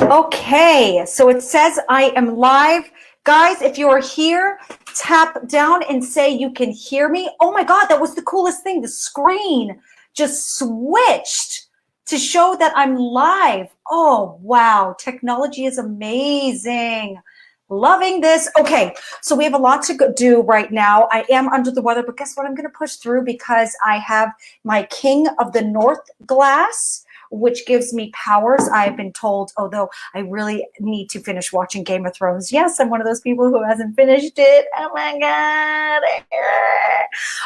Okay, so it says I am live. Guys, if you're here, tap down and say you can hear me. Oh my God, that was the coolest thing. The screen just switched to show that I'm live. Oh, wow. Technology is amazing. Loving this. Okay, so we have a lot to do right now. I am under the weather, but guess what? I'm going to push through because I have my King of the North glass, which gives me powers. I've been told, although I really need to finish watching Game of Thrones. Yes, I'm one of those people who hasn't finished it. Oh my God.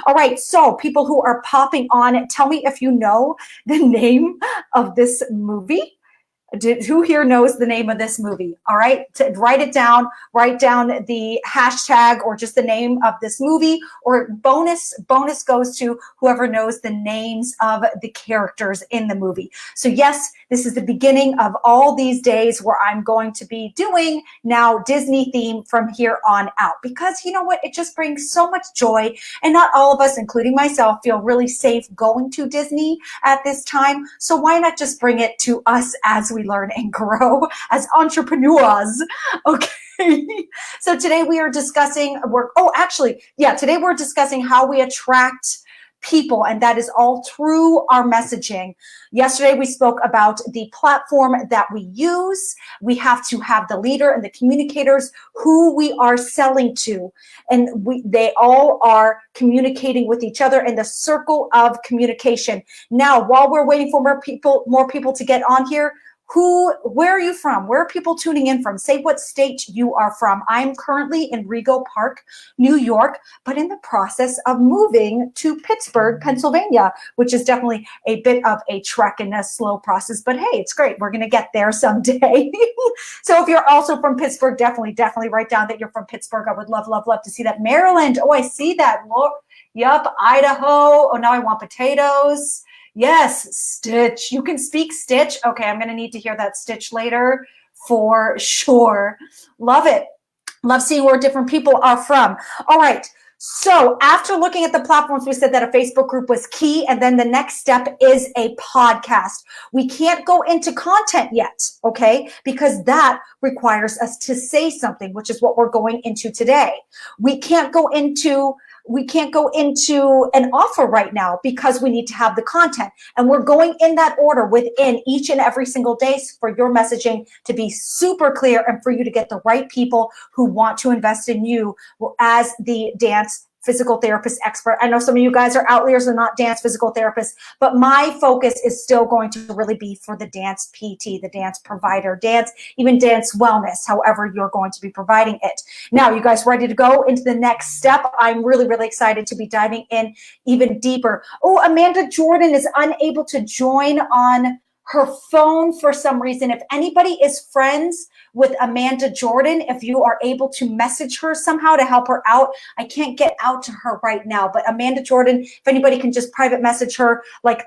All right, so people who are popping on, tell me if you know the name of this movie. Who here knows the name of this movie? All right, write it down. Write down the hashtag or just the name of this movie. Or bonus goes to whoever knows the names of the characters in the movie. So yes, this is the beginning of all these days where I'm going to be doing now Disney theme from here on out, because you know what? It just brings so much joy, and not all of us, including myself, feel really safe going to Disney at this time. So why not just bring it to us as we learn and grow as entrepreneurs? Okay. So today we are discussing today we're discussing how we attract people, and that is all through our messaging. Yesterday we spoke about the platform that we use. We have to have the leader and the communicators who we are selling to, and they all are communicating with each other in the circle of communication. Now, while we're waiting for more people to get on here, where are you from? Where are people tuning in from? Say what state you are from. I'm currently in Rego Park, New York, but in the process of moving to Pittsburgh, Pennsylvania, which is definitely a bit of a trek and a slow process, but hey, it's great. We're going to get there someday. So if you're also from Pittsburgh, definitely write down that you're from Pittsburgh. I would love to see that. Maryland. Oh, I see that. Yup. Idaho. Oh, now I want potatoes. Yes, Stitch. You can speak Stitch. Okay, I'm going to need to hear that Stitch later for sure. Love it. Love seeing where different people are from. All right. So after looking at the platforms, we said that a Facebook group was key. And then the next step is a podcast. We can't go into content yet, okay? Because that requires us to say something, which is what we're going into today. We can't go into an offer right now because we need to have the content. And we're going in that order within each and every single day for your messaging to be super clear and for you to get the right people who want to invest in you as the dance physical therapist expert. I know some of you guys are outliers and not dance physical therapists, but my focus is still going to really be for the dance PT, the dance provider, even dance wellness, however you're going to be providing it. Now, you guys ready to go into the next step? I'm really excited to be diving in even deeper. Oh, Amanda Jordan is unable to join on her phone for some reason. If anybody is friends with Amanda Jordan, if you are able to message her somehow to help her out, I can't get out to her right now, but Amanda Jordan, if anybody can just private message her, like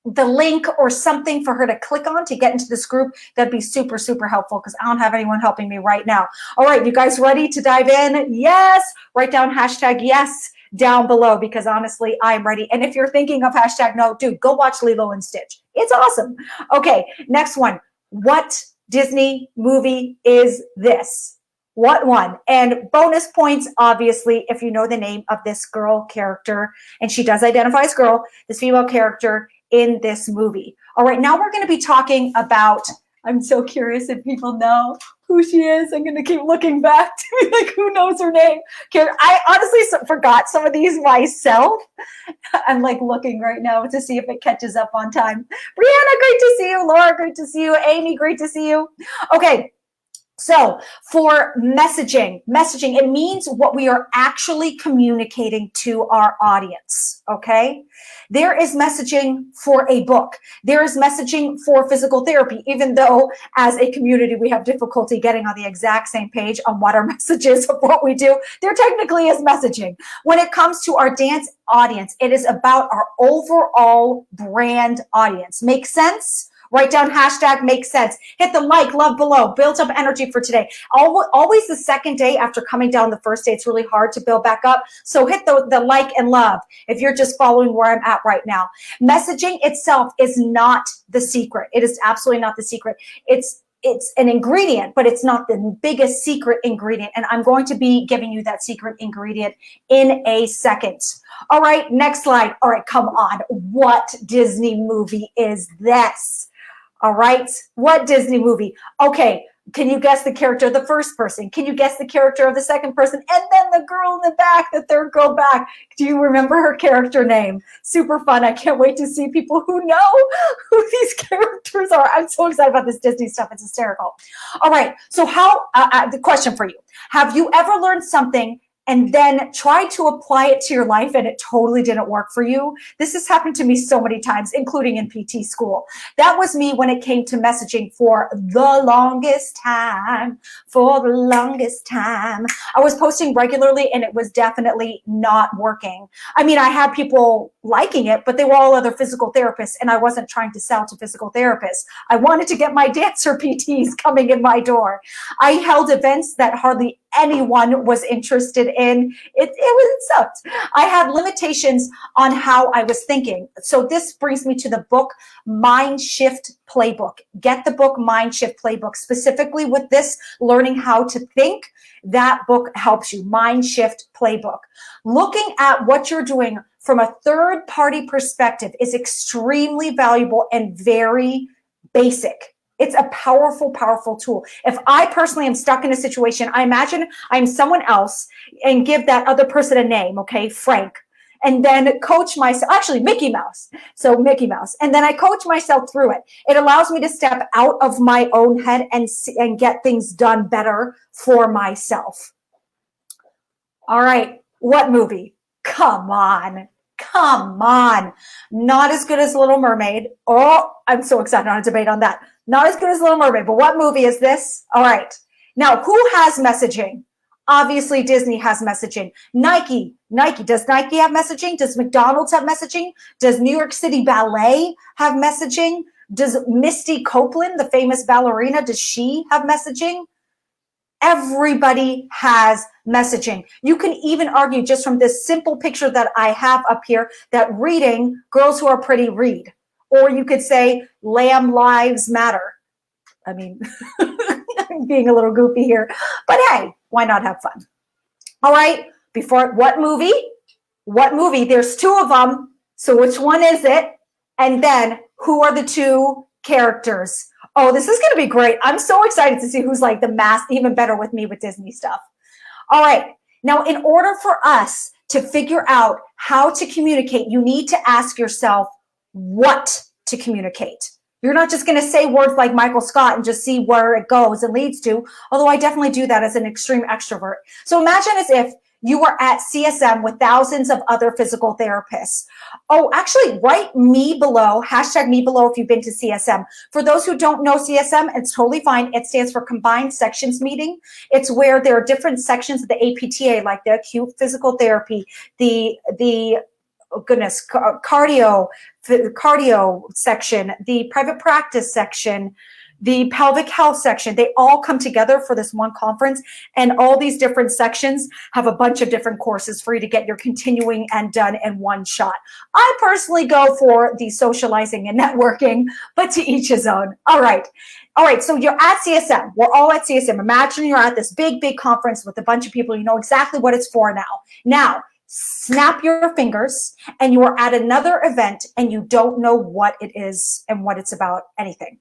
the link or something for her to click on to get into this group, that'd be super helpful because I don't have anyone helping me right now. All right, you guys ready to dive in? Yes. Write down hashtag yes down below because honestly, I'm ready. And if you're thinking of hashtag no, dude, go watch Lilo and Stitch. It's awesome. Okay, next one. What Disney movie is this? What one? And bonus points, obviously, if you know the name of this girl character, and she does identify as girl, this female character in this movie. All right, now we're going to be talking about, I'm so curious if people know who she is. I'm going to keep looking back to be like, who knows her name? I honestly forgot some of these myself. I'm like looking right now to see if it catches up on time. Brianna, great to see you. Laura, great to see you. Amy, great to see you. Okay. So for messaging, it means what we are actually communicating to our audience, okay? There is messaging for a book. There is messaging for physical therapy, even though as a community, we have difficulty getting on the exact same page on what our message is of what we do. There technically is messaging. When it comes to our dance audience, it is about our overall brand audience. Make sense? Write down hashtag makes sense. Hit the like, love below. Build up energy for today. Always the second day after coming down the first day, it's really hard to build back up. So hit the like and love if you're just following where I'm at right now. Messaging itself is not the secret. It is absolutely not the secret. It's it's an ingredient, but it's not the biggest secret ingredient. And I'm going to be giving you that secret ingredient in a second. All right, next slide. All right, come on. What Disney movie is this? All right, what Disney movie? Okay, can you guess the character of the first person? Can you guess the character of the second person? And then the girl in the back, the third girl back. Do you remember her character name? Super fun. I can't wait to see people who know who these characters are. I'm so excited about this Disney stuff. It's hysterical. All right, so the question for you. Have you ever learned something and then tried to apply it to your life and it totally didn't work for you? This has happened to me so many times, including in PT school. That was me when it came to messaging for the longest time. For the longest time. I was posting regularly and it was definitely not working. I mean, I had people liking it, but they were all other physical therapists and I wasn't trying to sell to physical therapists. I wanted to get my dancer PTs coming in my door. I held events that hardly anyone was interested in. It sucked. I had limitations on how I was thinking. So this brings me to the book Mind Shift Playbook. Get the book Mind Shift Playbook. Specifically with this, learning how to think, that book helps you. Mind Shift Playbook. Looking at what you're doing from a third party perspective is extremely valuable and very basic. It's a powerful, powerful tool. If I personally am stuck in a situation, I imagine I'm someone else and give that other person a name, okay, Frank, and then coach myself, actually Mickey Mouse. So Mickey Mouse. And then I coach myself through it. It allows me to step out of my own head and get things done better for myself. All right, what movie? Come on. Come on. Not as good as Little Mermaid. Oh, I'm so excited on a debate on that. Not as good as Little Mermaid, but what movie is this? All right. Now, who has messaging? Obviously, Disney has messaging. Nike. Does Nike have messaging? Does McDonald's have messaging? Does New York City Ballet have messaging? Does Misty Copeland, the famous ballerina, does she have messaging? Everybody has messaging. You can even argue just from this simple picture that I have up here that reading, girls who are pretty read. Or you could say lamb lives matter. I mean, I'm being a little goofy here, but hey, why not have fun? All right, what movie? What movie? There's two of them. So which one is it? And then who are the two characters? Oh, this is going to be great. I'm so excited to see who's like the master, even better with me with Disney stuff. All right. Now, in order for us to figure out how to communicate, you need to ask yourself what to communicate. You're not just going to say words like Michael Scott and just see where it goes and leads to, although I definitely do that as an extreme extrovert. So imagine as if you were at CSM with thousands of other physical therapists. Oh, actually, write me below, hashtag me below if you've been to CSM. For those who don't know CSM, it's totally fine. It stands for Combined Sections Meeting. It's where there are different sections of the APTA, like the acute physical therapy, the cardio section, the private practice section, the pelvic health section. They all come together for this one conference, and all these different sections have a bunch of different courses for you to get your continuing and done in one shot. I personally go for the socializing and networking, but to each his own. All right. So you're at CSM. We're all at CSM. Imagine you're at this big, big conference with a bunch of people. You know exactly what it's for now. Now, snap your fingers and you are at another event and you don't know what it is and what it's about, anything.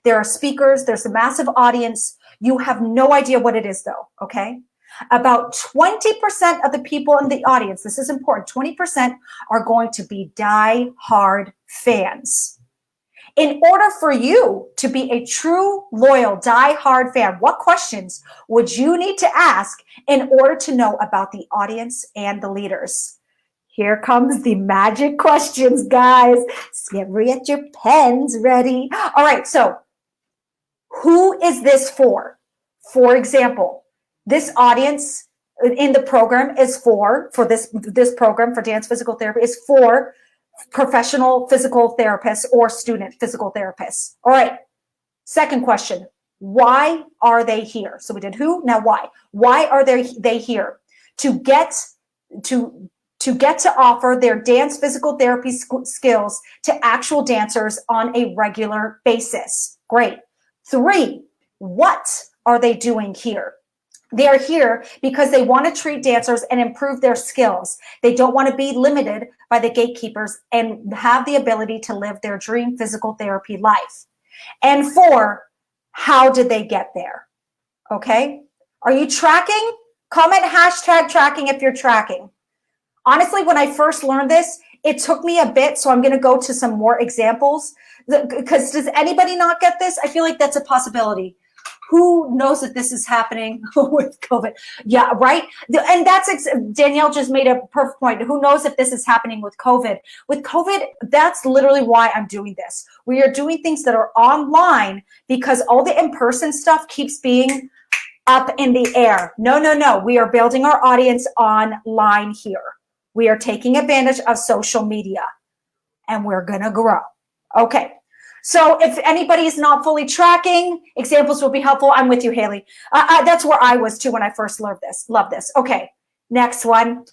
There are speakers, there's a massive audience. You have no idea what it is though, okay? About 20% of the people in the audience, this is important, 20% are going to be die-hard fans. In order for you to be a true, loyal, die-hard fan, what questions would you need to ask in order to know about the audience and the leaders? Here comes the magic questions, guys. Get your pens ready. All right, so who is this for? For example, this audience in the program is for this program for dance physical therapy is for professional physical therapists or student physical therapists. All right. Second question, why are they here? So we did who, now why? Why are they here? To get to offer their dance physical therapy skills to actual dancers on a regular basis. Great. 3, What are they doing here? They are here because they want to treat dancers and improve their skills. They don't want to be limited by the gatekeepers and have the ability to live their dream physical therapy life. And 4, how did they get there? Okay. Are you tracking? Comment hashtag tracking if you're tracking. Honestly, when I first learned this, it took me a bit. So I'm going to go to some more examples because does anybody not get this? I feel like that's a possibility. Who knows that this is happening with COVID? Yeah, right. And that's Danielle just made a perfect point. Who knows if this is happening with COVID? With COVID, that's literally why I'm doing this. We are doing things that are online because all the in-person stuff keeps being up in the air. No. We are building our audience online here. We are taking advantage of social media and we're going to grow. Okay. So if anybody is not fully tracking, examples will be helpful. I'm with you, Haley. That's where I was too when I first learned this. Love this. Okay, next one.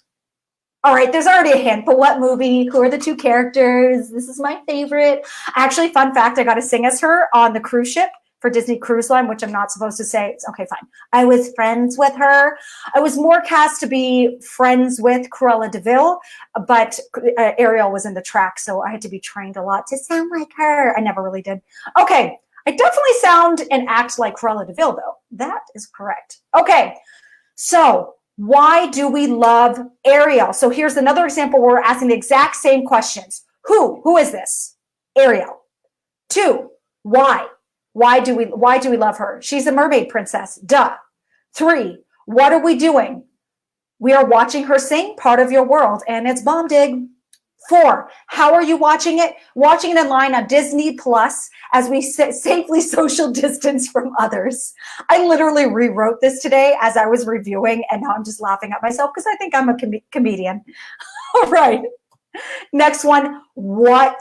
All right, there's already a hint, but what movie? Who are the 2 characters? This is my favorite. Actually, fun fact, I got to sing as her on the cruise ship for Disney Cruise Line, which I'm not supposed to say. It's okay, fine. I was friends with her. I was more cast to be friends with Cruella de Vil, but Ariel was in the track, so I had to be trained a lot to sound like her. I never really did. Okay, I definitely sound and act like Cruella de Vil, though. That is correct. Okay, so why do we love Ariel? So here's another example where we're asking the exact same questions. Who is this? Ariel. 2, why? Why do we love her? She's a mermaid princess. Duh. 3, what are we doing? We are watching her sing Part of Your World, and it's Bomb Dig. 4, how are you watching it? Watching it online on Disney Plus as we safely social distance from others. I literally rewrote this today as I was reviewing, and now I'm just laughing at myself because I think I'm a comedian. All right. Next one. What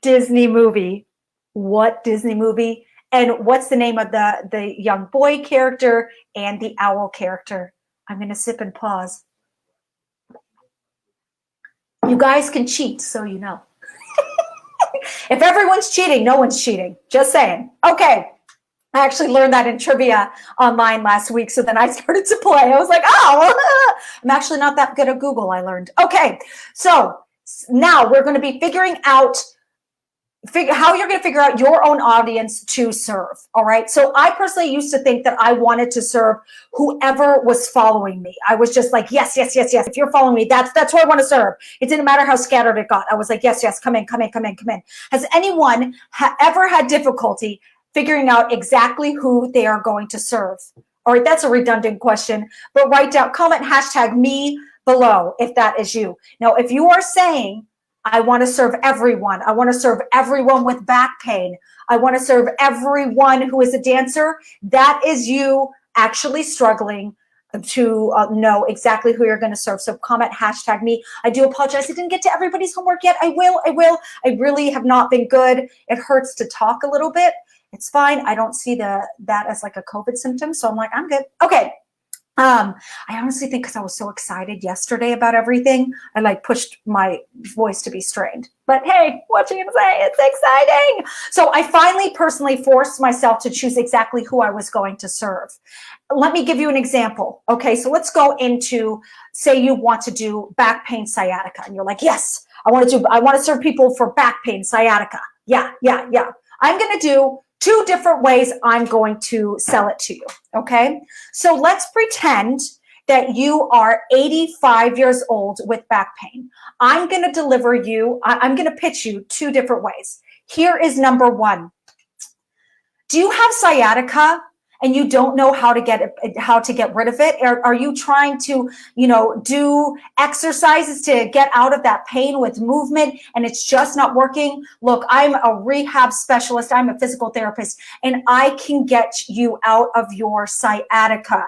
Disney movie? What Disney movie? And what's the name of the young boy character and the owl character? I'm going to sip and pause. You guys can cheat, so you know. If everyone's cheating, no one's cheating. Just saying. Okay. I actually learned that in trivia online last week, so then I started to play. I was like, oh, I'm actually not that good at Google, I learned. Okay, so now we're going to be figuring out how you're going to figure out your own audience to serve. All right. So I personally used to think that I wanted to serve whoever was following me. I was just like, yes. If you're following me, that's who I want to serve. It didn't matter how scattered it got. I was like, yes, come in. Has anyone ever had difficulty figuring out exactly who they are going to serve? All right. That's a redundant question, but write down, comment hashtag me below if that is you. Now, if you are saying, I want to serve everyone. I want to serve everyone with back pain. I want to serve everyone who is a dancer. That is you actually struggling to know exactly who you're going to serve. So comment hashtag me. I do apologize. I didn't get to everybody's homework yet. I will. I really have not been good. It hurts to talk a little bit. It's fine. I don't see that as like a COVID symptom. So I'm like, I'm good. Okay. I honestly think because I was so excited yesterday about everything, I like pushed my voice to be strained. But hey, what you gonna say? It's exciting. So I finally personally forced myself to choose exactly who I was going to serve. Let me give you an example. Okay, so let's go into, say you want to do back pain sciatica, and you're like, yes, I want to serve people for back pain sciatica. Yeah. I'm gonna do 2 different ways I'm going to sell it to you, okay? So let's pretend that you are 85 years old with back pain. I'm going to pitch you 2 different ways. Here is number 1. Do you have sciatica and you don't know how to get rid of it? Are you trying to, do exercises to get out of that pain with movement and it's just not working? Look, I'm a rehab specialist. I'm a physical therapist and I can get you out of your sciatica.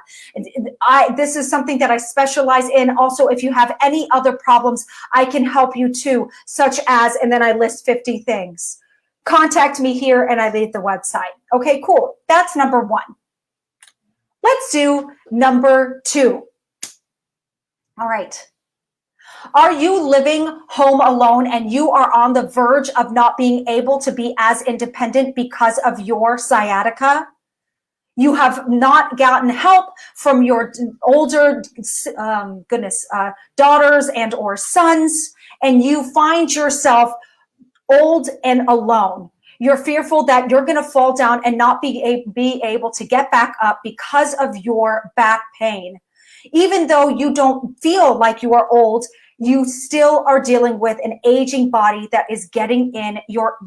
This is something that I specialize in. Also, if you have any other problems, I can help you too, such as, and then I list 50 things. Contact me here and I leave the website. Okay, cool. That's number 1. Let's do number 2. All right. Are you living home alone and you are on the verge of not being able to be as independent because of your sciatica? You have not gotten help from your older daughters and or sons, and you find yourself old and alone. You're fearful that you're going to fall down and not be able to get back up because of your back pain. Even though you don't feel like you are old, you still are dealing with an aging body that is getting in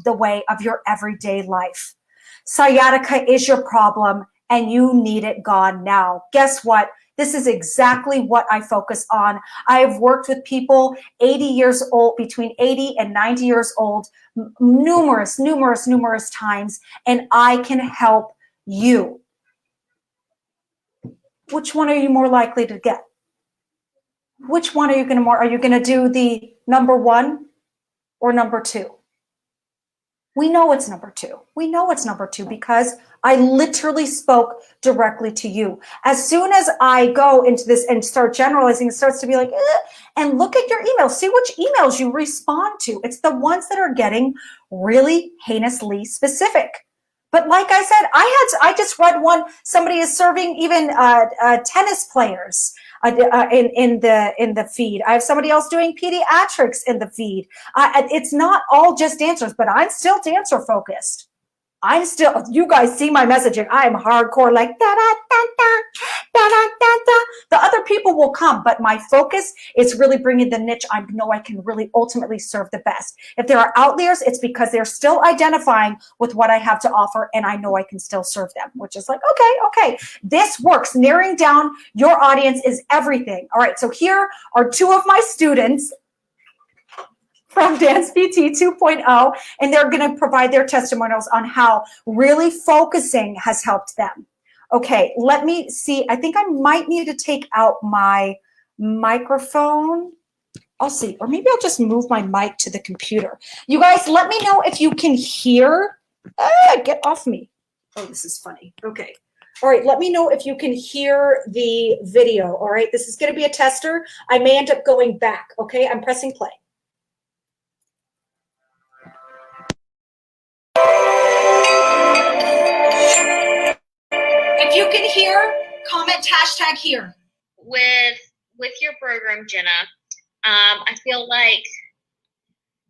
the way of your everyday life. Sciatica is your problem, and you need it gone now. Guess what? This is exactly what I focus on. I have worked with people 80 years old, between 80 and 90 years old, numerous times, and I can help you. Which one are you more likely to get? Which one are you going to do the number 1 or number 2? We know it's number 2. We know it's number 2 because I literally spoke directly to you. As soon as I go into this and start generalizing, it starts to be like, and look at your emails. See which emails you respond to. It's the ones that are getting really heinously specific. But like I said, I just read one. Somebody is serving even tennis players in the feed. I have somebody else doing pediatrics in the feed. It's not all just dancers, but I'm still dancer focused. You guys see my messaging. I am hardcore, like da da da da da da da da. The other people will come, but my focus is really bringing the niche I know I can really ultimately serve the best. If there are outliers, it's because they're still identifying with what I have to offer, and I know I can still serve them, which is like, okay, this works. Narrowing down your audience is everything. All right, so here are 2 of my students from Dance PT 2.0, and they're going to provide their testimonials on how really focusing has helped them. Okay, let me see. I think I might need to take out my microphone. I'll see, or maybe I'll just move my mic to the computer. You guys, let me know if you can hear. Get off me. Oh, this is funny. Okay. All right, let me know if you can hear the video. All right, this is going to be a tester. I may end up going back. Okay, I'm pressing play. If you can hear, comment hashtag here. With your program, Jenna, I feel like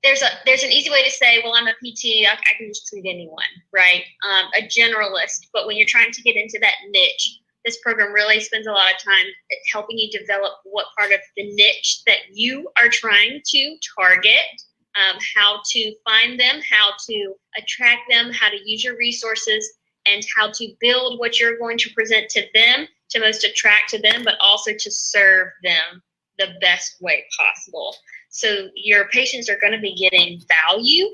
there's an easy way to say, well, I'm a PT, I can just treat anyone, right? A generalist. But when you're trying to get into that niche, this program really spends a lot of time helping you develop what part of the niche that you are trying to target, how to find them, how to attract them, how to use your resources, and how to build what you're going to present to them to most attract to them, but also to serve them the best way possible. So your patients are going to be getting value,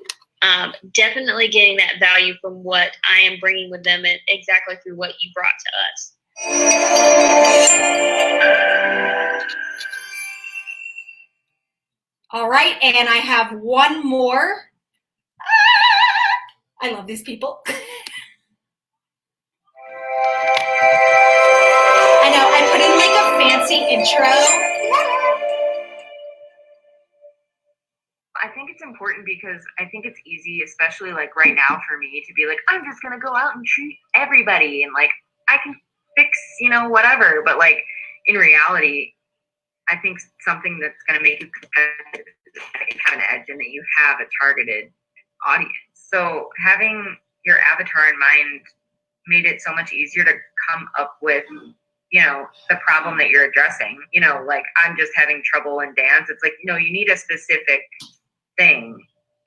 definitely getting that value from what I am bringing with them, and exactly through what you brought to us. All right, and I have one more. I love these people. I know, I put in like a fancy intro. I think it's important because I think it's easy, especially like right now for me, to be like, I'm just going to go out and treat everybody and like I can fix, whatever. But like in reality, I think something that's going to make you competitive is that you have an edge and that you have a targeted audience. So having your avatar in mind made it so much easier to come up with, the problem that you're addressing. Like I'm just having trouble in dance. It's like, you need a specific thing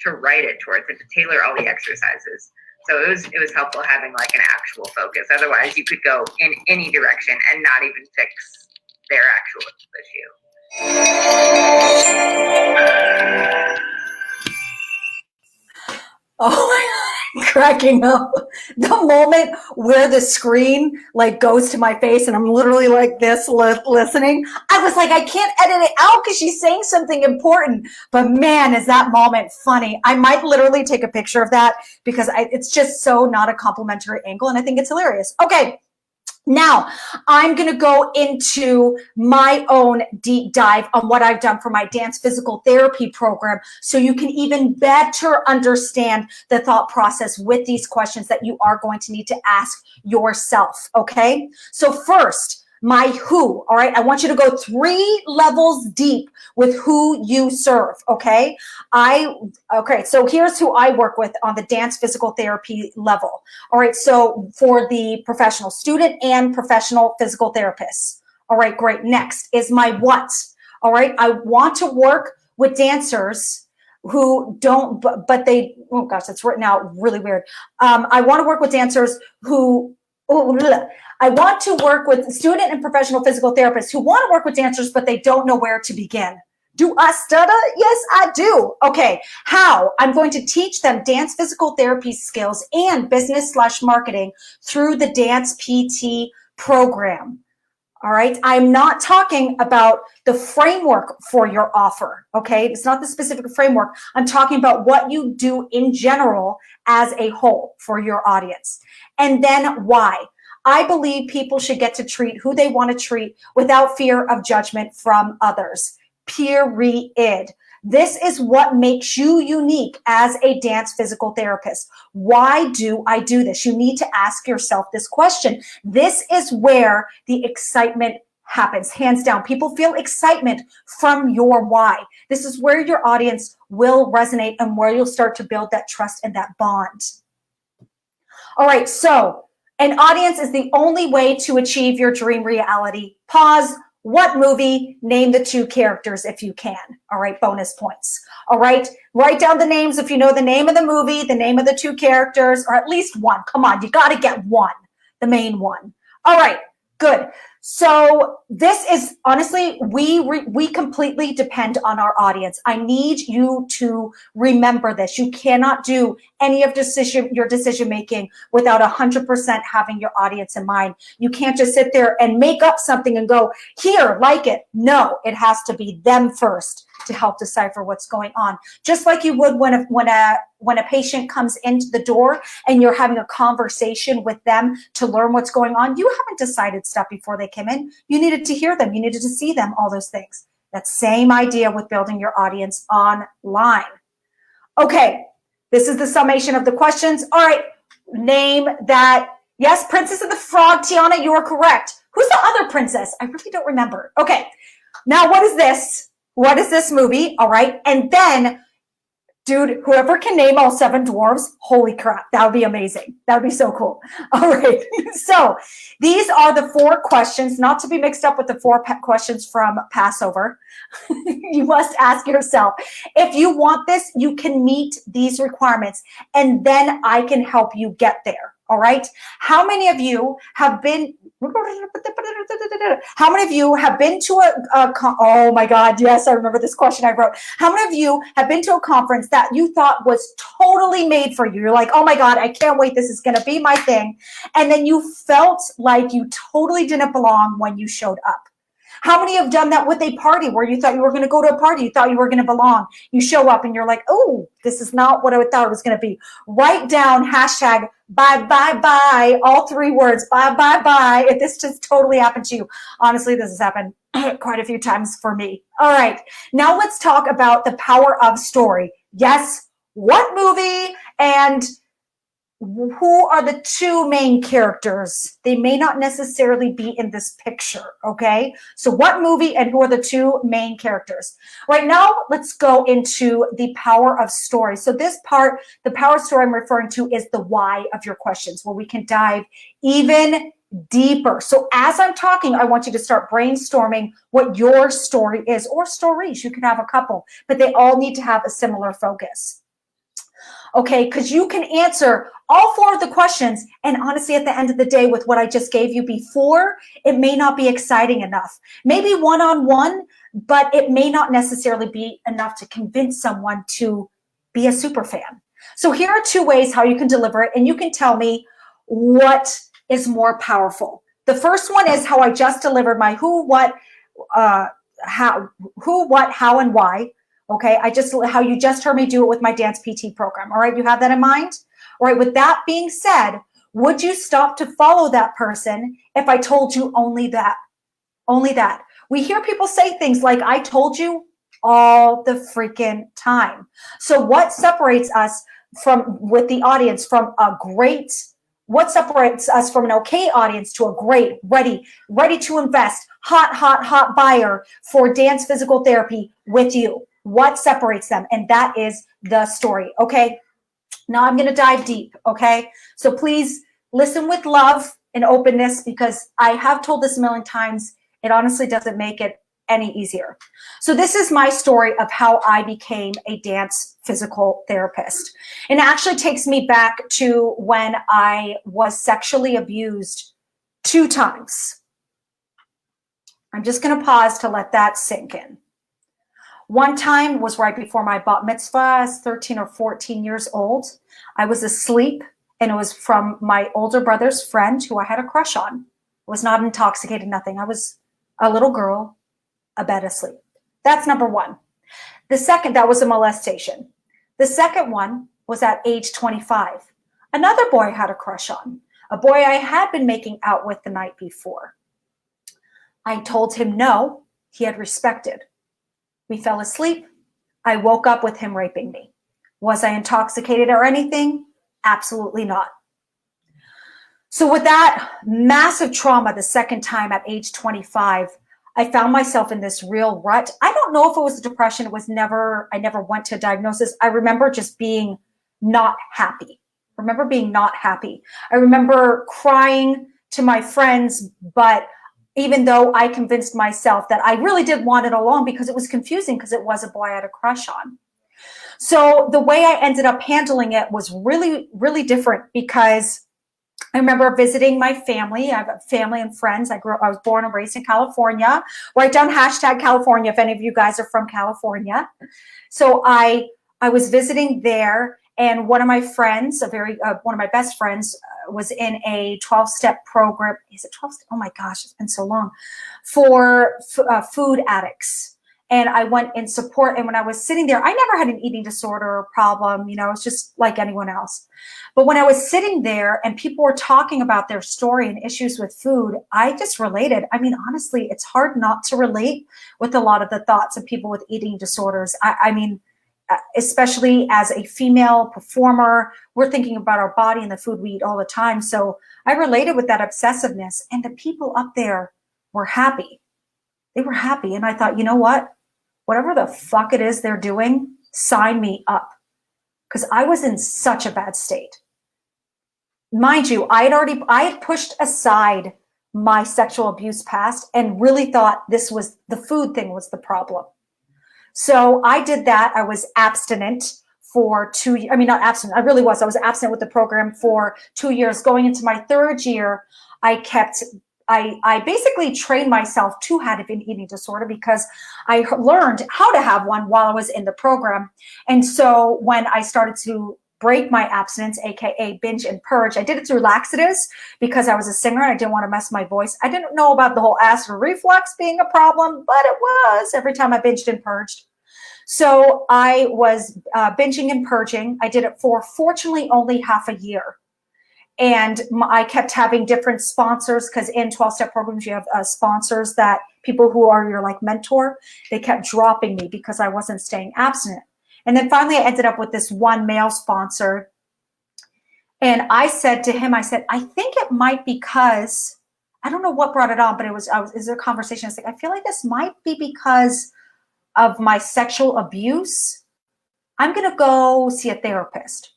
to write it towards and to tailor all the exercises. So it was helpful having like an actual focus. Otherwise you could go in any direction and not even fix their actual issue. Oh my God, cracking up. The moment where the screen like goes to my face and I'm literally like this listening, I was like, I can't edit it out because she's saying something important. But man, is that moment funny. I might literally take a picture of that because it's just so not a complimentary angle and I think it's hilarious. Okay. Now, I'm going to go into my own deep dive on what I've done for my dance physical therapy program so you can even better understand the thought process with these questions that you are going to need to ask yourself, okay? So first, my who, all right? I want you to go 3 levels deep with who you serve, okay? So here's who I work with on the dance physical therapy level. All right, so for the professional student and professional physical therapists. All right, great. Next is my what. All right, I want to work with dancers who don't, but they, oh gosh, that's written out really weird. I want to work with dancers who, I want to work with student and professional physical therapists who want to work with dancers, but they don't know where to begin. Do I stutter? Yes, I do. Okay, how? I'm going to teach them dance physical therapy skills and business/marketing through the Dance PT program. All right, I'm not talking about the framework for your offer, okay? It's not the specific framework. I'm talking about what you do in general as a whole for your audience. And then why? I believe people should get to treat who they want to treat without fear of judgment from others. Period. This is what makes you unique as a dance physical therapist. Why do I do this? You need to ask yourself this question. This is where the excitement happens, hands down. People feel excitement from your why. This is where your audience will resonate and where you'll start to build that trust and that bond. All right, so an audience is the only way to achieve your dream reality. Pause. What movie? Name the 2 characters if you can. All right, bonus points. All right, write down the names if you know the name of the movie, the name of the 2 characters, or at least one. Come on, you got to get one, the main one. All right, good. So this is honestly, we completely depend on our audience. I need you to remember this. You cannot do any of your decision making without 100% having your audience in mind. You can't just sit there and make up something and go, here, like it. No, it has to be them first to help decipher what's going on. Just like you would when a patient comes into the door and you're having a conversation with them to learn what's going on. You haven't decided stuff before they came in. You needed to hear them. You needed to see them, all those things. That same idea with building your audience online. Okay, this is the summation of the questions. All right, name that. Yes, Princess of the Frog, Tiana, you are correct. Who's the other princess? I really don't remember. Okay, now what is this? What is this movie? All right, and then, dude, whoever can name all 7 dwarves, holy crap, that would be amazing. That would be so cool. All right, so these are the 4 questions, not to be mixed up with the 4 questions from Passover. You must ask yourself, if you want this, you can meet these requirements, and then I can help you get there. All right. How many of you have been? How many of you have been to oh my God, yes, I remember this question I wrote. How many of you have been to a conference that you thought was totally made for you? You're like, oh my God, I can't wait. This is going to be my thing. And then you felt like you totally didn't belong when you showed up. How many have done that with a party where you thought you were going to go to a party, you thought you were going to belong? You show up and you're like, oh, this is not what I thought it was going to be. Write down hashtag bye, bye, bye, all 3 words, bye, bye, bye. If this just totally happened to you. Honestly, this has happened quite a few times for me. All right, now let's talk about the power of story. Yes, what movie and who are the 2 main characters? They may not necessarily be in this picture, okay? So what movie and who are the 2 main characters? Right now, let's go into the power of story. So this part, the power of story I'm referring to is the why of your questions, where we can dive even deeper. So as I'm talking, I want you to start brainstorming what your story is, or stories. You can have a couple, but they all need to have a similar focus. Okay, because you can answer all 4 of the questions, and honestly, at the end of the day, with what I just gave you before, it may not be exciting enough. Maybe one-on-one, but it may not necessarily be enough to convince someone to be a super fan. So here are 2 ways how you can deliver it, and you can tell me what is more powerful. The first one is how I just delivered my who, what, how, and why. Okay, how you just heard me do it with my dance PT program. All right, you have that in mind? All right, with that being said, Would you stop to follow that person if I told you only that? Only that. We hear people say things like, I told you, all the freaking time. So what separates us with the audience from what separates us from an okay audience to a great, ready to invest, hot buyer for dance physical therapy with you? What separates them? And that is the story. Okay. Now I'm going to dive deep. Okay. So please listen with love and openness, because I have told this a million times. It honestly doesn't make it any easier. So this is my story of how I became a dance physical therapist. And it actually takes me back to when I was sexually abused 2 times. I'm just going to pause to let that sink in. One time was right before my bat mitzvah. I was 13 or 14 years old. I was asleep, and it was from my older brother's friend who I had a crush on. I was not intoxicated, nothing. I was a little girl, a bed asleep. That's number one. The second, that was a molestation. The second one was at age 25. Another boy I had a crush on, a boy I had been making out with the night before. I told him no, he had respected. We fell asleep. I woke up with him raping me. Was I intoxicated or anything? Absolutely not. So with that massive trauma, the second time at age 25, I found myself in this real rut. I don't know if it was depression. I never went to diagnosis. I remember just being not happy. I remember crying to my friends, but even though I convinced myself that I really did want it along, because it was confusing, because it was a boy I had a crush on. So the way I ended up handling it was really, really different, because I remember visiting my family. I have family and friends. I was born and raised in California. Write down #California if any of you guys are from California. So I was visiting there, and one of my friends, one of my best friends, was in a 12-step program. Is it 12? Oh my gosh, it's been so long. For food addicts. And I went in support. And when I was sitting there, I never had an eating disorder or problem. It's just like anyone else. But when I was sitting there and people were talking about their story and issues with food, I just related. I mean, honestly, it's hard not to relate with a lot of the thoughts of people with eating disorders. I mean, especially as a female performer, we're thinking about our body and the food we eat all the time. So I related with that obsessiveness, and the people up there were happy. They were happy. And I thought, you know what? Whatever the fuck it is they're doing, sign me up. Because I was in such a bad state. Mind you, I had pushed aside my sexual abuse past and really thought the food thing was the problem. So I did that. I was abstinent for 2 years. I mean, not abstinent. I really was. I was abstinent with the program for 2 years. Going into my 3rd year, I basically trained myself to have an eating disorder, because I learned how to have one while I was in the program. And so when I started to break my abstinence, aka binge and purge, I did it through laxatives, because I was a singer and I didn't want to mess my voice. I didn't know about the whole acid reflux being a problem, but it was every time I binged and purged. So I was binging and purging. I did it for, fortunately, only half a year. And I kept having different sponsors, because in 12-step programs, you have sponsors, that people who are your like mentor. They kept dropping me because I wasn't staying abstinent. And then finally I ended up with this one male sponsor. And I said to him, I think it might because, I don't know what brought it on, but it was a conversation. I was like, I feel like this might be because of my sexual abuse. I'm going to go see a therapist.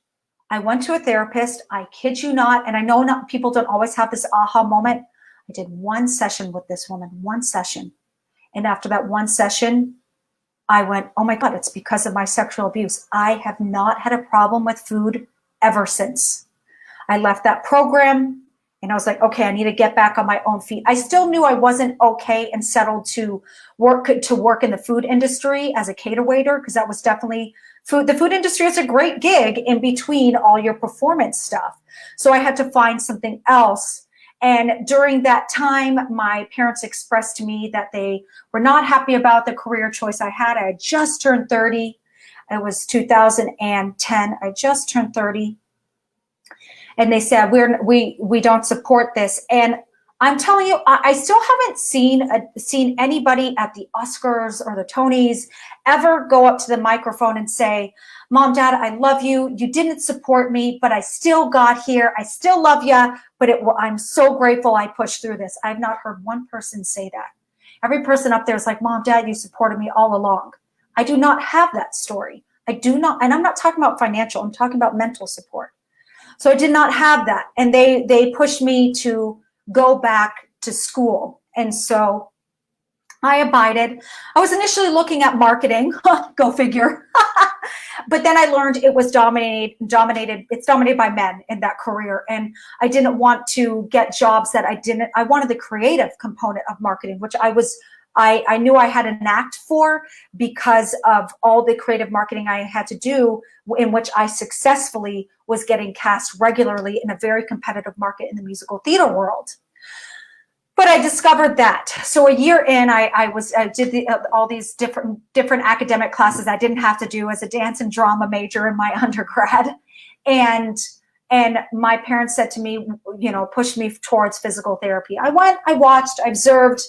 I went to a therapist, I kid you not, and I know people don't always have this aha moment. I did one session with this woman, one session. And after that one session, I went, oh my God, it's because of my sexual abuse. I have not had a problem with food ever since. I left that program and I was like, okay, I need to get back on my own feet. I still knew I wasn't okay and settled to work in the food industry as a cater waiter, because that was definitely food. The food industry is a great gig in between all your performance stuff. So I had to find something else. And during that time, my parents expressed to me that they were not happy about the career choice I had. I had just turned 30. It was 2010. I just turned 30. and they said we don't support this. And I'm telling you, I still haven't seen anybody at the Oscars or the Tonys ever go up to the microphone and say, Mom, Dad, I love you. You didn't support me, but I still got here. I still love you, but I'm so grateful I pushed through this. I've not heard one person say that. Every person up there is like, Mom, Dad, you supported me all along. I do not have that story. I do not, and I'm not talking about financial, I'm talking about mental support. So I did not have that. And they pushed me to go back to school. And so I abided. I was initially looking at marketing, go figure. But then I learned it was it's dominated by men in that career. And I didn't want to get jobs that I wanted the creative component of marketing, which I knew I had a knack for because of all the creative marketing I had to do, in which I successfully was getting cast regularly in a very competitive market in the musical theater world. But I discovered that. So a year in, I did all these different academic classes I didn't have to do as a dance and drama major in my undergrad. And my parents said to me, pushed me towards physical therapy. I went, I watched, I observed,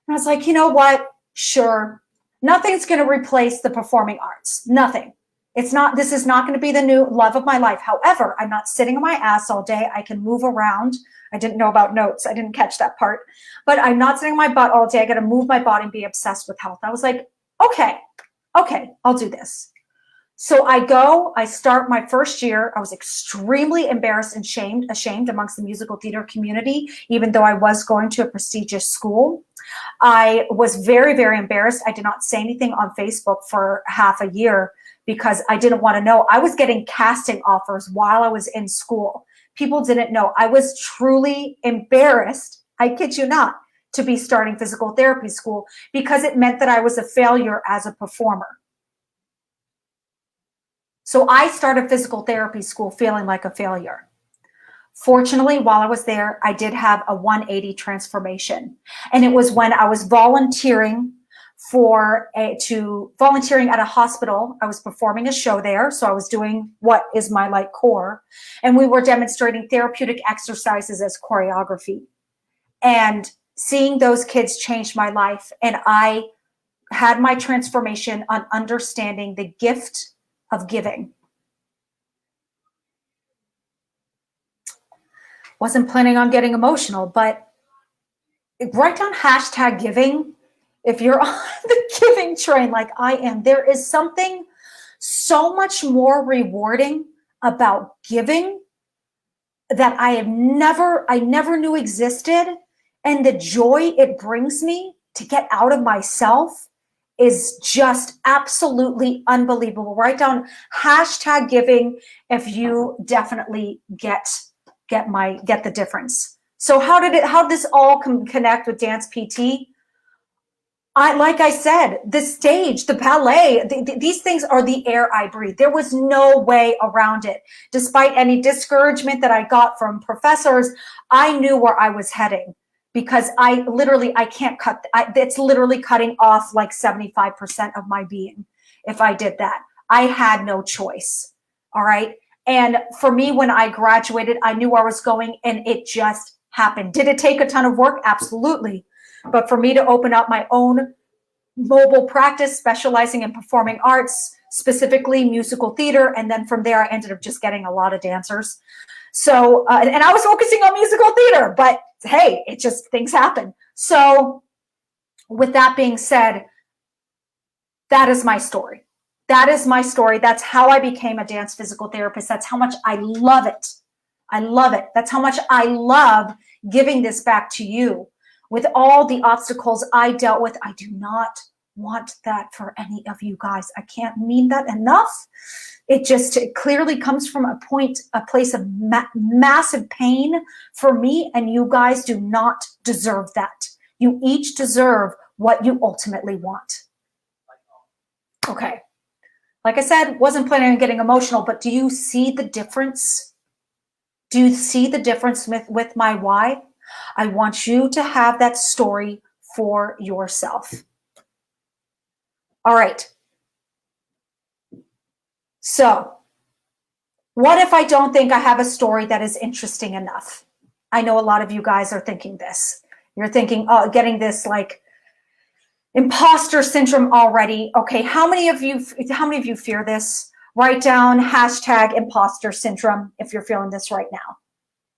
and I was like, you know what? Sure. Nothing's going to replace the performing arts. Nothing. This is not going to be the new love of my life. However, I'm not sitting on my ass all day. I can move around. I didn't know about notes. I didn't catch that part. But I'm not sitting on my butt all day. I got to move my body and be obsessed with health. I was like, okay, I'll do this. So I start my first year. I was extremely embarrassed and ashamed amongst the musical theater community, even though I was going to a prestigious school. I was very, very embarrassed. I did not say anything on Facebook for half a year because I didn't want to know. I was getting casting offers while I was in school. People didn't know. I was truly embarrassed, I kid you not, to be starting physical therapy school because it meant that I was a failure as a performer. So I started physical therapy school feeling like a failure. Fortunately, while I was there, I did have a 180 transformation. And it was when I was volunteering at a hospital. I was performing a show there. So I was doing what is my like core. And we were demonstrating therapeutic exercises as choreography. And seeing those kids changed my life. And I had my transformation on understanding the gift of giving. Wasn't planning on getting emotional, but write down #giving if you're on the giving train like I am. There is something so much more rewarding about giving that I never knew existed. And the joy it brings me to get out of myself is just absolutely unbelievable. Write down #giving if you definitely get the difference. So how did this all connect with Dance PT? Like I said, the stage, the ballet, these things are the air I breathe. There was no way around it. Despite any discouragement that I got from professors, I knew where I was heading because I can't cut. It's literally cutting off like 75% of my being if I did that. I had no choice. All right. And for me, when I graduated, I knew where I was going and it just happened. Did it take a ton of work? Absolutely. But for me to open up my own mobile practice, specializing in performing arts, specifically musical theater, and then from there, I ended up just getting a lot of dancers. So, and I was focusing on musical theater, but hey, it just, things happen. So with that being said, that is my story. That is my story. That's how I became a dance physical therapist. That's how much I love it. I love it. That's how much I love giving this back to you. With all the obstacles I dealt with, I do not want that for any of you guys. I can't mean that enough. It clearly comes from a place of massive pain for me, and you guys do not deserve that. You each deserve what you ultimately want. Okay. Like I said, wasn't planning on getting emotional, but do you see the difference? Do you see the difference with my why? I want you to have that story for yourself. All right. So What if I don't think I have a story that is interesting enough? I know a lot of you guys are thinking this. You're thinking, oh, getting this like imposter syndrome already. Okay, how many of you fear this? Write down hashtag imposter syndrome if you're feeling this right now.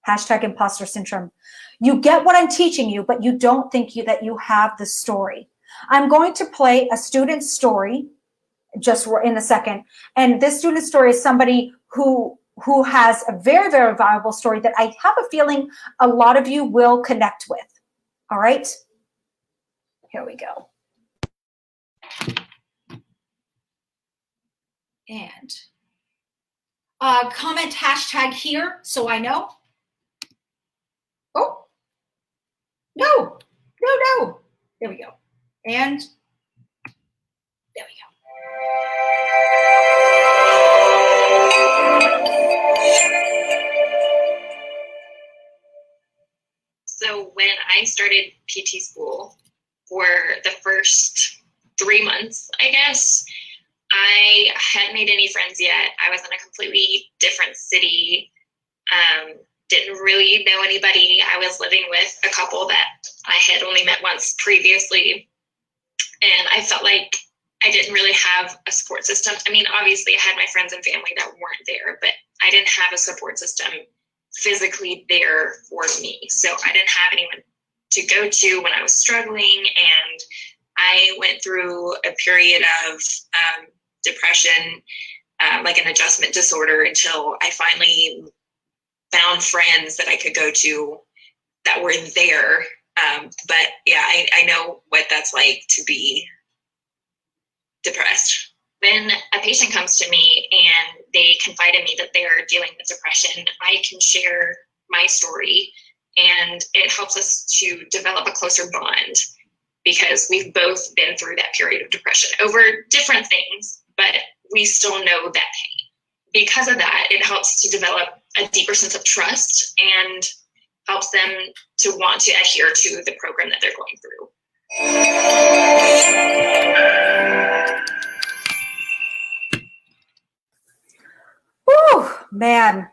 Hashtag imposter syndrome. You get what I'm teaching you, but you don't think that you have the story. I'm going to play a student's story just in a second. And this student's story is somebody who has a very, very valuable story that I have a feeling a lot of you will connect with. All right, here we go. And comment hashtag here so I know. Oh, no. There we go. And there we go. So when I started PT school for the first 3 months, I guess, I hadn't made any friends yet. I was in a completely different city. Didn't really know anybody. I was living with a couple that I had only met once previously. And I felt like I didn't really have a support system. I mean, obviously I had my friends and family that weren't there, but I didn't have a support system physically there for me. So I didn't have anyone to go to when I was struggling. And I went through a period of depression, like an adjustment disorder, until I finally found friends that I could go to that were there. But yeah, I know what that's like to be depressed. When a patient comes to me and they confide in me that they're dealing with depression, I can share my story, and it helps us to develop a closer bond because we've both been through that period of depression over different things, but we still know that pain. Because of that, it helps to develop a deeper sense of trust and helps them to want to adhere to the program that they're going through. Whew, man.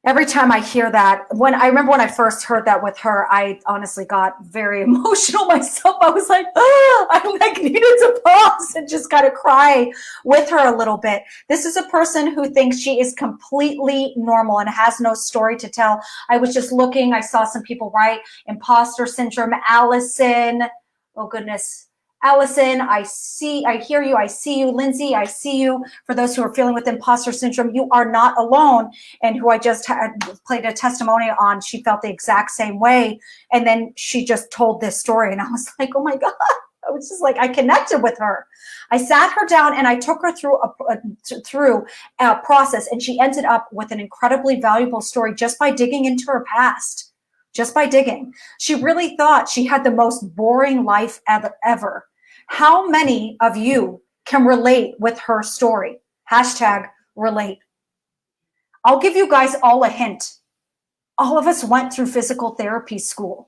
Every time I hear that, I remember when I first heard that with her, I honestly got very emotional myself. I was like, oh, I needed to pause and just kind of cry with her a little bit. This is a person who thinks she is completely normal and has no story to tell. I was just looking, I saw some people write imposter syndrome, Allison. Oh goodness. Allison, I hear you, I see you. Lindsay, I see you. For those who are feeling with imposter syndrome, you are not alone. And who I just had played a testimony on, she felt the exact same way. And then she just told this story. And I was like, oh my God. I was just like, I connected with her. I sat her down and I took her through a process. And she ended up with an incredibly valuable story just by digging into her past. Just by digging. She really thought she had the most boring life ever. How many of you can relate with her story? Hashtag relate. I'll give you guys all a hint. All of us went through physical therapy school.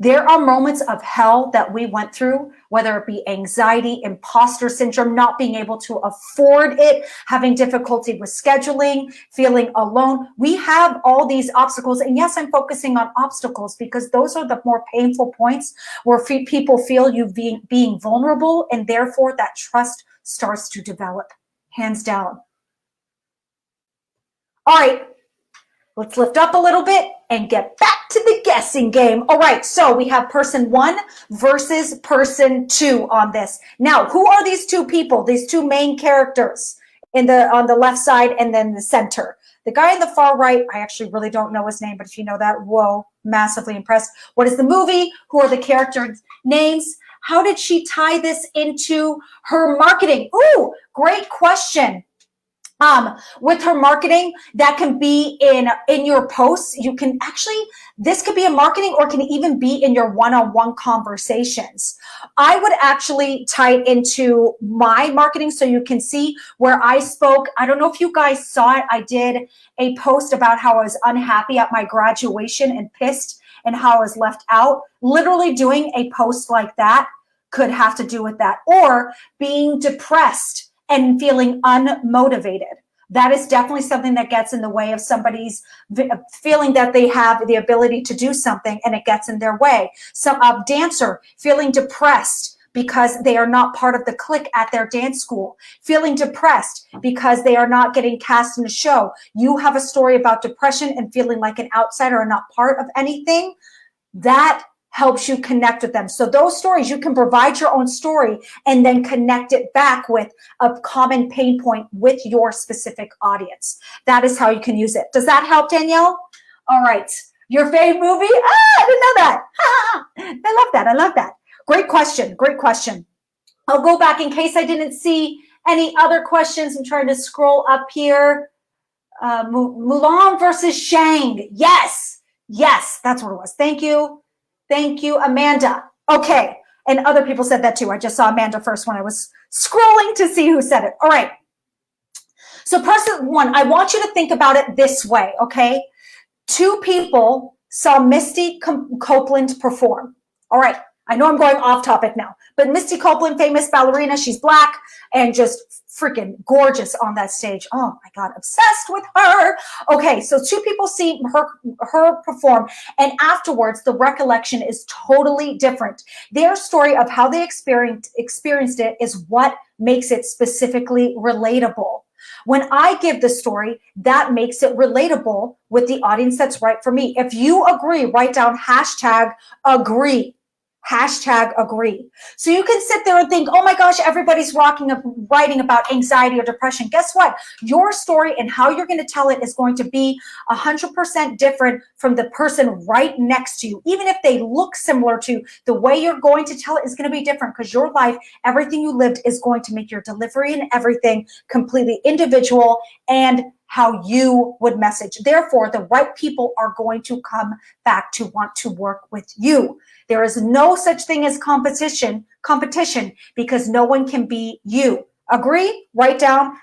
There are moments of hell that we went through, whether it be anxiety, imposter syndrome, not being able to afford it, having difficulty with scheduling, feeling alone. We have all these obstacles. And yes, I'm focusing on obstacles because those are the more painful points where people feel you being vulnerable, and therefore that trust starts to develop, hands down. All right. Let's lift up a little bit and get back to the guessing game. All right, so we have person 1 versus person 2 on this. Now, who are these two people, these two main characters on the left side and then the center? The guy in the far right, I actually really don't know his name, but if you know that, whoa, massively impressed. What is the movie? Who are the character names? How did she tie this into her marketing? Ooh, great question. With her marketing, that can be in your posts. You can actually, this could be a marketing or can even be in your one-on-one conversations. I would actually tie it into my marketing so you can see where I spoke. I don't know if you guys saw it. I did a post about how I was unhappy at my graduation and pissed and how I was left out. Literally doing a post like that could have to do with that, or being depressed and feeling unmotivated. That is definitely something that gets in the way of somebody's feeling that they have the ability to do something, and it gets in their way. Some dancer feeling depressed because they are not part of the clique at their dance school, feeling depressed because they are not getting cast in a show. You have a story about depression and feeling like an outsider and not part of anything. That helps you connect with them. So those stories, you can provide your own story and then connect it back with a common pain point with your specific audience. That is how you can use it. Does that help, Danielle? All right. Your favorite movie? I didn't know that. I love that. I love that. Great question. Great question. I'll go back in case I didn't see any other questions. I'm trying to scroll up here. Mulan versus Shang. Yes. Yes, that's what it was. Thank you. Thank you, Amanda. Okay. And other people said that too. I just saw Amanda first when I was scrolling to see who said it. All right. So person one, I want you to think about it this way, okay? Two people saw Misty Copeland perform. All right. I know I'm going off topic now, but Misty Copeland, famous ballerina, she's black and just freaking gorgeous on that stage. Oh my God, obsessed with her. Okay, so two people see her perform, and afterwards the recollection is totally different. Their story of how they experienced it is what makes it specifically relatable. When I give the story, that makes it relatable with the audience that's right for me. If you agree, write down #agree. #agree. So you can sit there and think, oh my gosh, everybody's writing about anxiety or depression. Guess what? Your story and how you're going to tell it is going to be 100% different from the person right next to you. Even if they look similar to, the way you're going to tell it is going to be different, because your life, everything you lived, is going to make your delivery and everything completely individual and how you would message. Therefore, the right people are going to come back to want to work with you. There is no such thing as competition, because no one can be you. Agree? Write down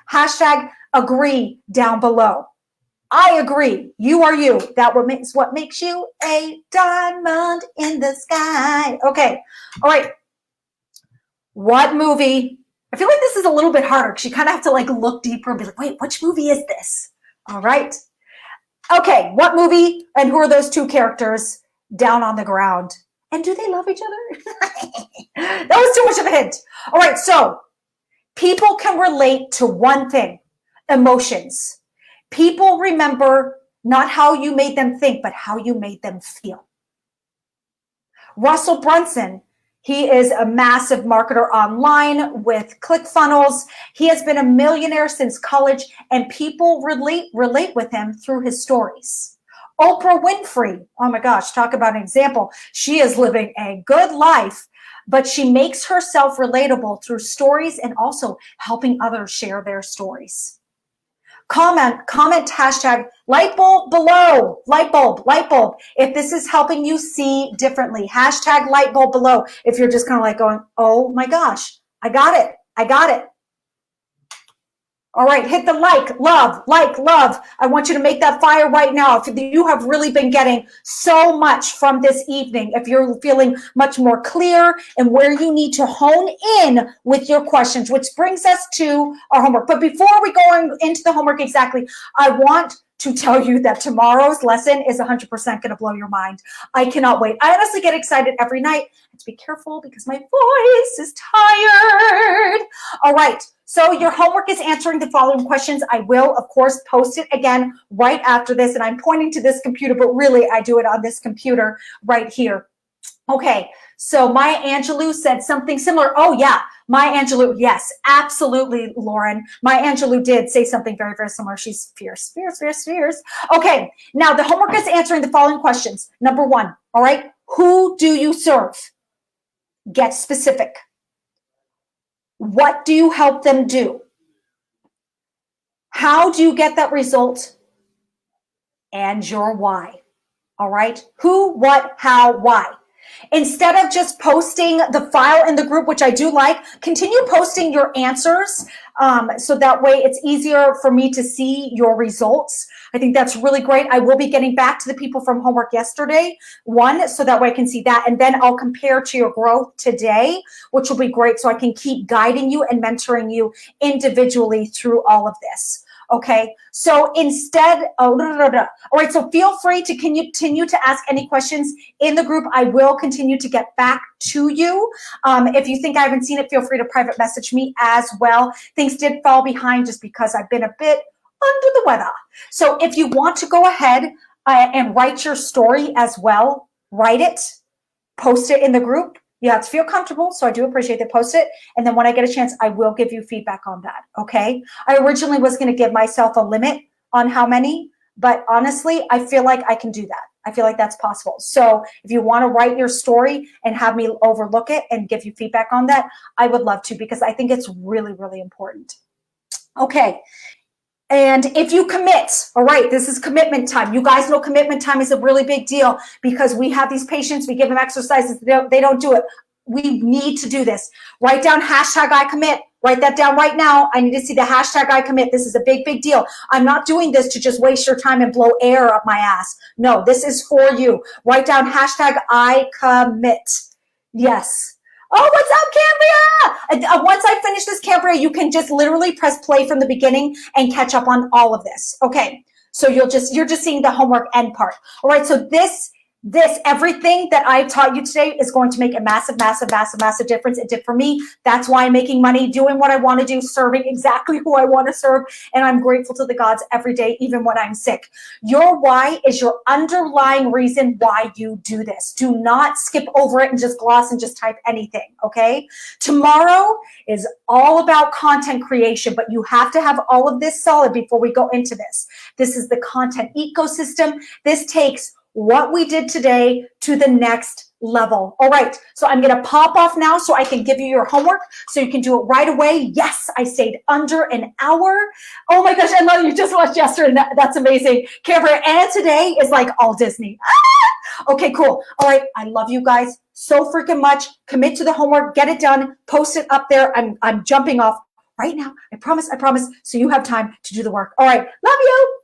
#agree down below. I agree. You are you. What makes you a diamond in the sky. Okay. All right. What movie? I feel like this is a little bit harder because you kind of have to like look deeper and be like, wait, which movie is this? All right. Okay. What movie and who are those two characters down on the ground? And do they love each other? That was too much of a hint. All right. So people can relate to one thing: emotions. People remember not how you made them think, but how you made them feel. Russell Brunson, he is a massive marketer online with ClickFunnels. He has been a millionaire since college, and people relate with him through his stories. Oprah Winfrey, oh my gosh, talk about an example. She is living a good life, but she makes herself relatable through stories and also helping others share their stories. Comment #lightbulb below. Lightbulb. If this is helping you see differently, #lightbulb below. If you're just kind of like going, oh my gosh, I got it. All right, hit the love. I want you to make that fire right now. If you have really been getting so much from this evening, if you're feeling much more clear and where you need to hone in with your questions, which brings us to our homework. But before we go into the homework exactly, I want to tell you that tomorrow's lesson is 100% going to blow your mind. I cannot wait. I honestly get excited every night. I have to be careful because my voice is tired. All right. So your homework is answering the following questions. I will, of course, post it again right after this. And I'm pointing to this computer, but really I do it on this computer right here. Okay. So Maya Angelou said something similar. Oh, yeah. Maya Angelou. Yes, absolutely, Lauren. Maya Angelou did say something very, very similar. She's fierce. Okay. Now the homework is answering the following questions. Number 1. All right. Who do you serve? Get specific. What do you help them do? How do you get that result? And your why. All right. Who, what, how, why. Instead of just posting the file in the group, which I do like, continue posting your answers so that way it's easier for me to see your results. I think that's really great. I will be getting back to the people from homework yesterday, so that way I can see that. And then I'll compare to your growth today, which will be great so I can keep guiding you and mentoring you individually through all of this. Okay, so instead, all right, so feel free to continue to ask any questions in the group. I will continue to get back to you. If you think I haven't seen it, feel free to private message me as well. Things did fall behind just because I've been a bit under the weather. So if you want to go ahead and write your story as well, write it, post it in the group. You have to feel comfortable, so I do appreciate that. Post it, and then when I get a chance, I will give you feedback on that, okay? I originally was going to give myself a limit on how many, but honestly, I feel like I can do that. I feel like that's possible. So if you want to write your story and have me overlook it and give you feedback on that, I would love to, because I think it's really, really important. Okay. And if you commit, all right, this is commitment time. You guys know commitment time is a really big deal, because we have these patients, we give them exercises, they don't do it. We need to do this. Write down hashtag I commit. Write that down right now. I need to see the hashtag I commit. This is a big, big deal. I'm not doing this to just waste your time and blow air up my ass. No, this is for you. Write down hashtag I commit. Yes. Oh, what's up, Cambria? Once I finish this, Cambria, you can just literally press play from the beginning and catch up on all of this. Okay, so you're just seeing the homework end part. All right, so this everything that I taught you today is going to make a massive, massive, massive, massive difference. It did for me. That's why I'm making money, doing what I want to do, serving exactly who I want to serve. And I'm grateful to the gods every day, even when I'm sick. Your why is your underlying reason why you do this. Do not skip over it and just gloss and just type anything, okay? Tomorrow is all about content creation, but you have to have all of this solid before we go into this. This is the content ecosystem. This takes what we did today to the next level. All right, so I'm gonna pop off now so I can give you your homework so you can do it right away. Yes, I stayed under an hour. Oh my gosh, I love you just watched yesterday. That's amazing. Cambria, and today is like all Disney. Ah! Okay, cool. All right, I love you guys so freaking much. Commit to the homework, get it done, post it up there. I'm jumping off right now. I promise, so you have time to do the work. All right, love you.